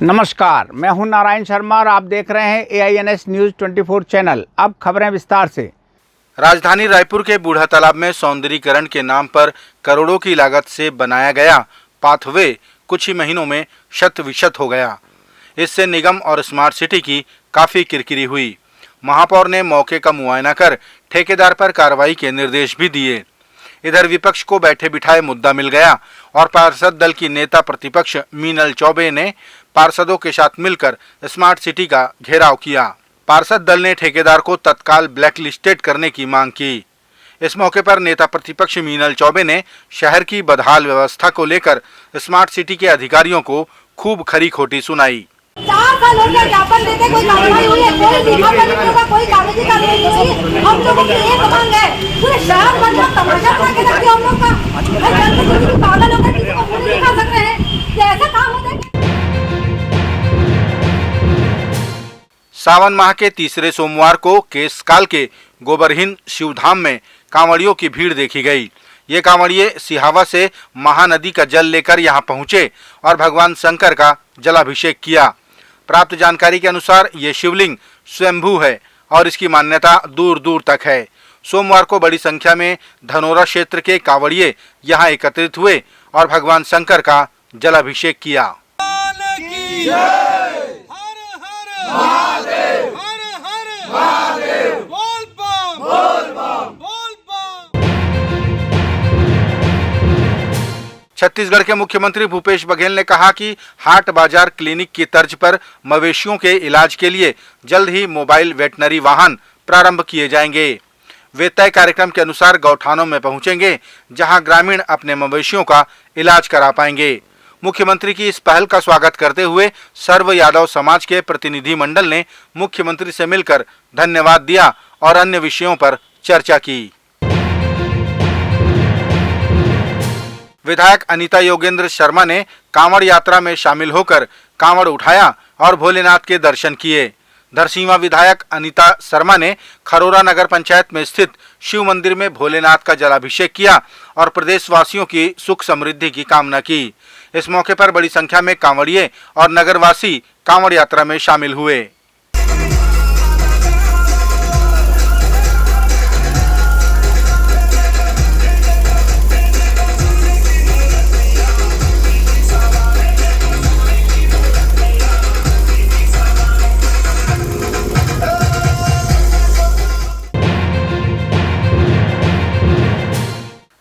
नमस्कार, मैं हूं नारायण शर्मा और आप देख रहे हैं AINS न्यूज़ 24 चैनल। अब खबरें विस्तार से। राजधानी रायपुर के बूढ़ा तालाब में सौंदर्यीकरण के नाम पर करोड़ों की लागत से बनाया गया पाथवे कुछ ही महीनों में शत विशत हो गया। इससे निगम और स्मार्ट सिटी की काफी किरकिरी हुई। महापौर ने मौके का मुआयना कर ठेकेदार पर कार्रवाई के निर्देश भी दिए। इधर विपक्ष को बैठे बिठाए मुद्दा मिल गया और पार्षद दल की नेता प्रतिपक्ष मीनल चौबे ने पार्षदों के साथ मिलकर स्मार्ट सिटी का घेराव किया। पार्षद दल ने ठेकेदार को तत्काल ब्लैकलिस्टेड करने की मांग की। इस मौके पर नेता प्रतिपक्ष मीनल चौबे ने शहर की बदहाल व्यवस्था को लेकर स्मार्ट सिटी के अधिकारियों को खूब खरी खोटी सुनाई। 4 साल हो गया ज्ञापन देते, कोई कार्रवाई हुई है? कोई लिखा पढ़ी नहीं होगा, कोई कागजी कार्रवाई नहीं हुई। हम लोगों की एक मांग है, पूरे शहर भर में तमाशा बना के रखते हम लोग का। भाई जनता किसी पागल होकर किसी को खुद दिखा सकते हैं, ये ऐसा काम होता है। सावन माह के तीसरे सोमवार को केशकाल के गोबरहीन शिवधाम में कांवड़ियों की भीड़ देखी गई। ये कांवड़िये सिहावा से महानदी का जल लेकर यहाँ पहुँचे और भगवान शंकर का जलाभिषेक किया। प्राप्त जानकारी के अनुसार ये शिवलिंग स्वयंभू है और इसकी मान्यता दूर दूर तक है। सोमवार को बड़ी संख्या में धनोरा क्षेत्र के कांवड़िये यहाँ एकत्रित हुए और भगवान शंकर का जलाभिषेक किया। छत्तीसगढ़ के मुख्यमंत्री भूपेश बघेल ने कहा कि हाट बाजार क्लिनिक की तर्ज पर मवेशियों के इलाज के लिए जल्द ही मोबाइल वेटनरी वाहन प्रारंभ किए जाएंगे। वे तय कार्यक्रम के अनुसार गौठानों में पहुंचेंगे, जहां ग्रामीण अपने मवेशियों का इलाज करा पाएंगे। मुख्यमंत्री की इस पहल का स्वागत करते हुए सर्व यादव समाज के प्रतिनिधि मंडल ने मुख्यमंत्री से मिलकर धन्यवाद दिया और अन्य विषयों पर चर्चा की। विधायक अनीता योगेंद्र शर्मा ने कांवड़ यात्रा में शामिल होकर कांवड़ उठाया और भोलेनाथ के दर्शन किए। धरसींवा विधायक अनीता शर्मा ने खरोरा नगर पंचायत में स्थित शिव मंदिर में भोलेनाथ का जलाभिषेक किया और प्रदेशवासियों की सुख समृद्धि की कामना की। इस मौके पर बड़ी संख्या में कांवड़िये और नगरवासी कांवड़ यात्रा में शामिल हुए।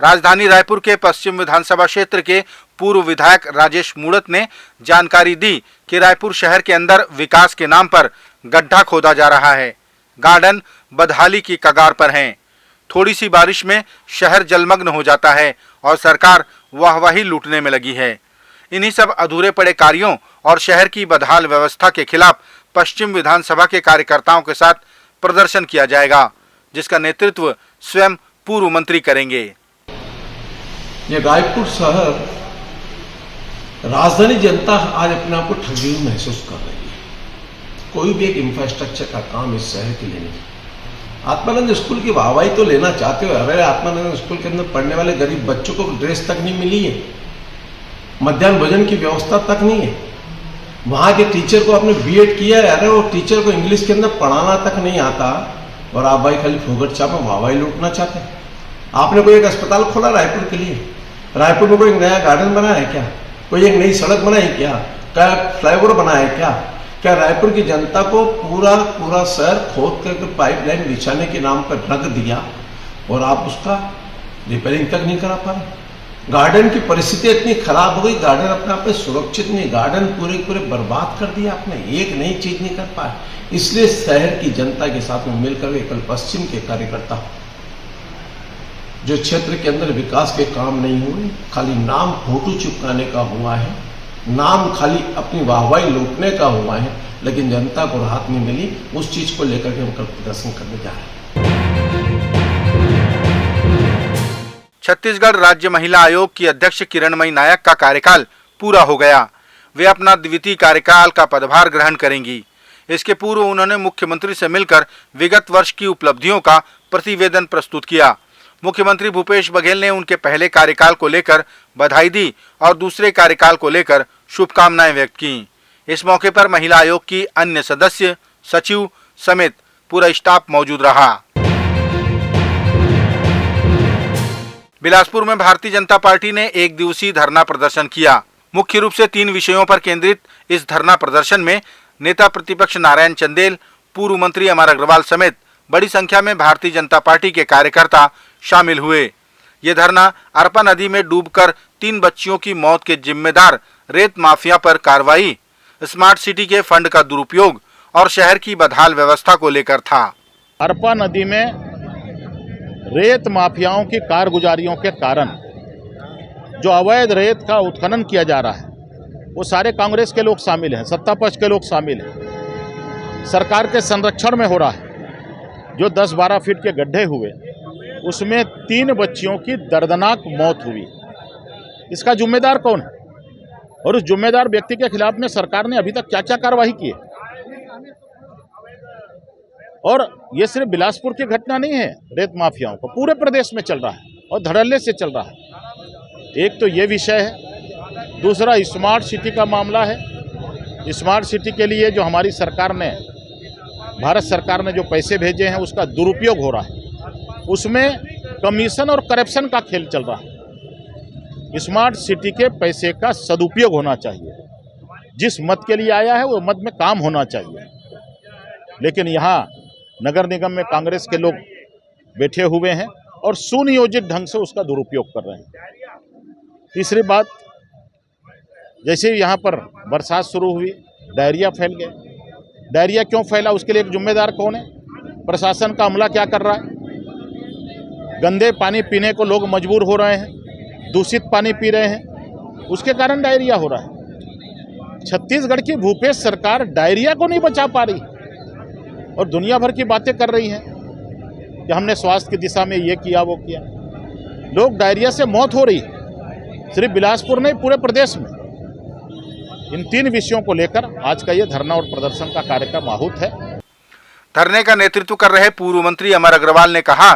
राजधानी रायपुर के पश्चिम विधानसभा क्षेत्र के पूर्व विधायक राजेश मूड़त ने जानकारी दी कि रायपुर शहर के अंदर विकास के नाम पर गड्ढा खोदा जा रहा है। गार्डन बदहाली की कगार पर हैं। थोड़ी सी बारिश में शहर जलमग्न हो जाता है और सरकार वाहवाही लूटने में लगी है। इन्हीं सब अधूरे पड़े कार्यों और शहर की बदहाल व्यवस्था के खिलाफ पश्चिम विधानसभा के कार्यकर्ताओं के साथ प्रदर्शन किया जाएगा, जिसका नेतृत्व स्वयं पूर्व मंत्री करेंगे। ये रायपुर शहर राजधानी जनता आज अपने आप को ठगी हुई महसूस कर रही है। कोई भी एक इंफ्रास्ट्रक्चर का काम इस शहर के लिए नहीं। आत्मानंद स्कूल की वाहवाही तो लेना चाहते हो, अरे आत्मानंद स्कूल के अंदर पढ़ने वाले गरीब बच्चों को ड्रेस तक नहीं मिली है, मध्याह्न भोजन की व्यवस्था तक नहीं है। वहां के टीचर को आपने बीएड किया है, अरे वो टीचर को इंग्लिश के अंदर पढ़ाना तक नहीं आता और आप भाई खाली फोगट छाप में वाहवाही लूटना चाहते हैं। आपने कोई एक अस्पताल खोला रायपुर के लिए? रायपुर में कोई नया गार्डन बनाया है क्या? कोई एक नई सड़क बनाई क्या? क्या फ्लाईओवर बनाया है क्या? क्या रायपुर की जनता को पूरा शहर खोद करके पाइपलाइन बिछाने के नाम पर रख दिया और आप उसका रिपेयरिंग तक नहीं करा पा रहे? गार्डन की परिस्थिति इतनी खराब हो गई, गार्डन अपने आप में सुरक्षित नहीं, गार्डन पूरे बर्बाद कर दिया आपने, एक नई चीज नहीं कर पाए। इसलिए शहर की जनता के साथ में मिलकर कल पश्चिम के कार्यकर्ता जो क्षेत्र के अंदर विकास के काम नहीं हुए, खाली नाम फोटो चिपकाने का हुआ है, नाम खाली अपनी वाहवाही लूटने का हुआ है, लेकिन जनता को राहत नहीं मिली। उस चीज को लेकर के हम कल प्रदर्शन करने जा रहे हैं। छत्तीसगढ़ राज्य महिला आयोग की अध्यक्ष किरणमयी नायक का कार्यकाल पूरा हो गया। वे अपना द्वितीय कार्यकाल का पदभार ग्रहण करेंगी। इसके पूर्व उन्होंने मुख्यमंत्री से मिलकर विगत वर्ष की उपलब्धियों का प्रतिवेदन प्रस्तुत किया। मुख्यमंत्री भूपेश बघेल ने उनके पहले कार्यकाल को लेकर बधाई दी और दूसरे कार्यकाल को लेकर शुभकामनाएं व्यक्त की। इस मौके पर महिला आयोग की अन्य सदस्य, सचिव समेत पूरा स्टाफ मौजूद रहा। बिलासपुर में भारतीय जनता पार्टी ने एक दिवसीय धरना प्रदर्शन किया। मुख्य रूप से 3 विषयों पर केंद्रित इस धरना प्रदर्शन में नेता प्रतिपक्ष नारायण चंदेल, पूर्व मंत्री अमर अग्रवाल समेत बड़ी संख्या में भारतीय जनता पार्टी के कार्यकर्ता शामिल हुए। ये धरना अरपा नदी में डूबकर 3 बच्चियों की मौत के जिम्मेदार रेत माफिया पर कार्रवाई, स्मार्ट सिटी के फंड का दुरुपयोग और शहर की बदहाल व्यवस्था को लेकर था। अरपा नदी में रेत माफियाओं की कारगुजारियों के कारण जो अवैध रेत का उत्खनन किया जा रहा है, वो सारे कांग्रेस के लोग शामिल हैं, सत्ता पक्ष के लोग शामिल हैं। सरकार के संरक्षण में हो रहा है। जो 10-12 फीट के गड्ढे हुए, उसमें 3 बच्चियों की दर्दनाक मौत हुई। इसका जिम्मेदार कौन है और उस जिम्मेदार व्यक्ति के खिलाफ में सरकार ने अभी तक क्या क्या कार्रवाई की है? और ये सिर्फ बिलासपुर की घटना नहीं है, रेत माफियाओं को पूरे प्रदेश में चल रहा है और धड़ल्ले से चल रहा है। एक तो ये विषय है, दूसरा स्मार्ट सिटी का मामला है। स्मार्ट सिटी के लिए जो हमारी सरकार ने, भारत सरकार ने जो पैसे भेजे हैं, उसका दुरुपयोग हो रहा है। उसमें कमीशन और करप्शन का खेल चल रहा है। स्मार्ट सिटी के पैसे का सदुपयोग होना चाहिए। जिस मत के लिए आया है वो मत में काम होना चाहिए। लेकिन यहाँ नगर निगम में कांग्रेस के लोग बैठे हुए हैं और सुनियोजित ढंग से उसका दुरुपयोग कर रहे हैं। तीसरी बात, जैसे ही यहाँ पर बरसात शुरू हुई, डायरिया फैल गया। डायरिया क्यों फैला, उसके लिए एक जिम्मेदार कौन है? प्रशासन का अमला क्या कर रहा है? गंदे पानी पीने को लोग मजबूर हो रहे हैं, दूषित पानी पी रहे हैं, उसके कारण डायरिया हो रहा है। छत्तीसगढ़ की भूपेश सरकार डायरिया को नहीं बचा पा रही और दुनिया भर की बातें कर रही हैं कि हमने स्वास्थ्य की दिशा में ये किया, वो किया। लोग डायरिया से मौत हो रही है, सिर्फ बिलासपुर नहीं, पूरे प्रदेश में। इन 3 विषयों को लेकर आज का ये धरना और प्रदर्शन का कार्यक्रम आहूत है। धरने का नेतृत्व कर रहे पूर्व मंत्री अमर अग्रवाल ने कहा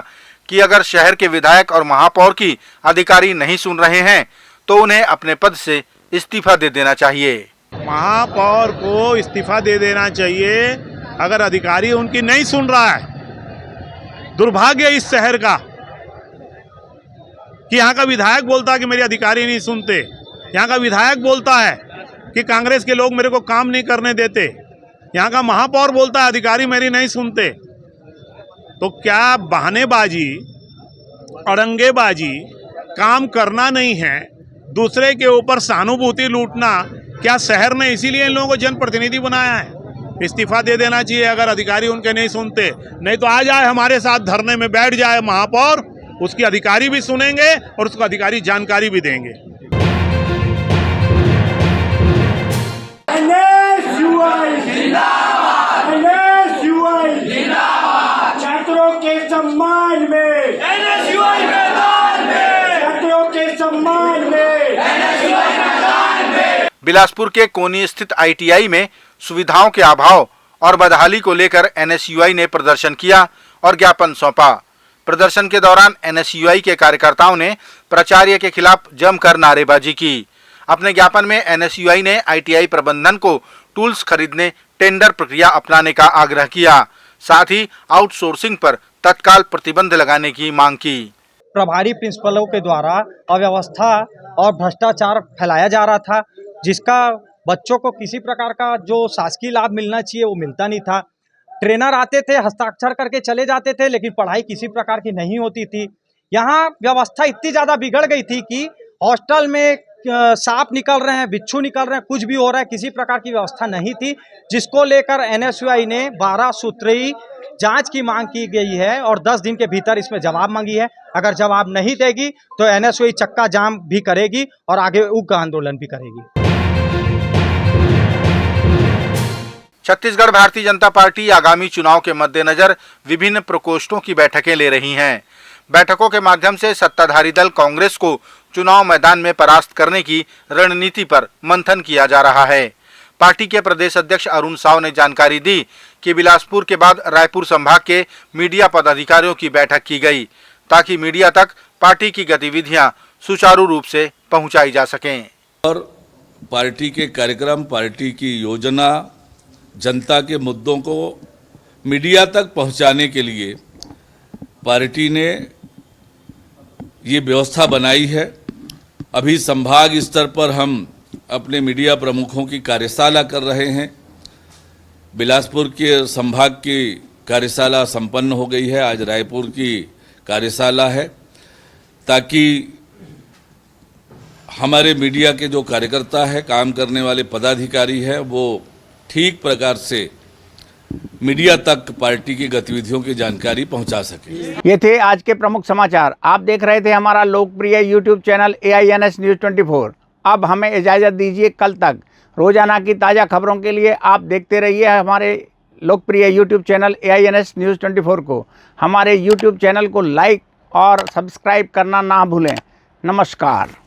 कि अगर शहर के विधायक और महापौर की अधिकारी नहीं सुन रहे हैं तो उन्हें अपने पद से इस्तीफा दे देना चाहिए। महापौर को इस्तीफा दे देना चाहिए अगर अधिकारी उनकी नहीं सुन रहा है। दुर्भाग्य इस शहर का कि यहाँ का विधायक बोलता है कि मेरे अधिकारी नहीं सुनते। यहाँ का विधायक बोलता है कि कांग्रेस के लोग मेरे को काम नहीं करने देते। यहाँ का महापौर बोलता है अधिकारी मेरी नहीं सुनते। तो क्या बहानेबाजी, औरंगेबाजी, काम करना नहीं है, दूसरे के ऊपर सहानुभूति लूटना, क्या शहर ने इसीलिए इन लोगों को जनप्रतिनिधि बनाया है? इस्तीफा दे देना चाहिए अगर अधिकारी उनके नहीं सुनते। नहीं तो आ जाए हमारे साथ धरने में बैठ जाए महापौर, उसकी अधिकारी भी सुनेंगे और उसको अधिकारी जानकारी भी देंगे। छात्रों के सम्मान में, छात्रों के सम्मान में। बिलासपुर के कोनी स्थित ITI में सुविधाओं के अभाव और बदहाली को लेकर NSUI ने प्रदर्शन किया और ज्ञापन सौंपा। प्रदर्शन के दौरान NSUI के कार्यकर्ताओं ने प्राचार्य के खिलाफ जमकर नारेबाजी की। अपने ज्ञापन में NSUI ने ITI प्रबंधन को टूल्स खरीदने, टेंडर प्रक्रिया अपनाने का आग्रह किया। साथ ही आउटसोर्सिंग पर तत्काल प्रतिबंध लगाने की मांग की। प्रभारी प्रिंसिपलों के द्वारा अव्यवस्था और भ्रष्टाचार फैलाया जा रहा था, जिसका बच्चों को किसी प्रकार का जो शासकीय लाभ मिलना चाहिए वो मिलता नहीं था। ट्रेनर आते थे, हस्ताक्षर करके चले जाते थे, लेकिन पढ़ाई किसी प्रकार की नहीं होती थी। यहाँ व्यवस्था इतनी ज़्यादा बिगड़ गई थी कि हॉस्टल में सांप निकल रहे हैं, बिच्छू निकल रहे हैं, कुछ भी हो रहा है, किसी प्रकार की व्यवस्था नहीं थी, जिसको लेकर NSUI ने 12 सूत्री जांच की मांग की गई है और 10 दिन के भीतर इसमें जवाब मांगी है। अगर जवाब नहीं देगी तो NSUI चक्का जाम भी करेगी और आगे उग्र आंदोलन भी करेगी। छत्तीसगढ़ भारतीय जनता पार्टी आगामी चुनाव के मद्देनजर विभिन्न प्रकोष्ठों की बैठकें ले रही हैं। बैठकों के माध्यम से सत्ताधारी दल कांग्रेस को चुनाव मैदान में परास्त करने की रणनीति पर मंथन किया जा रहा है। पार्टी के प्रदेश अध्यक्ष अरुण साव ने जानकारी दी कि बिलासपुर के बाद रायपुर संभाग के मीडिया पदाधिकारियों की बैठक की गई, ताकि मीडिया तक पार्टी की गतिविधियां सुचारू रूप से पहुंचाई जा सकें। और पार्टी के कार्यक्रम, पार्टी की योजना, जनता के मुद्दों को मीडिया तक पहुंचाने के लिए पार्टी ने ये व्यवस्था बनाई है। अभी संभाग स्तर पर हम अपने मीडिया प्रमुखों की कार्यशाला कर रहे हैं। बिलासपुर के संभाग की कार्यशाला संपन्न हो गई है, आज रायपुर की कार्यशाला है, ताकि हमारे मीडिया के जो कार्यकर्ता है, काम करने वाले पदाधिकारी हैं, वो ठीक प्रकार से मीडिया तक पार्टी की गतिविधियों की जानकारी पहुंचा सके। ये थे आज के प्रमुख समाचार। आप देख रहे थे हमारा लोकप्रिय यूट्यूब चैनल AINS न्यूज़ 24। अब हमें इजाज़त दीजिए, कल तक रोजाना की ताज़ा खबरों के लिए आप देखते रहिए हमारे लोकप्रिय यूट्यूब चैनल AINS न्यूज़ 24 को। हमारे यूट्यूब चैनल को लाइक और सब्सक्राइब करना ना भूलें। नमस्कार।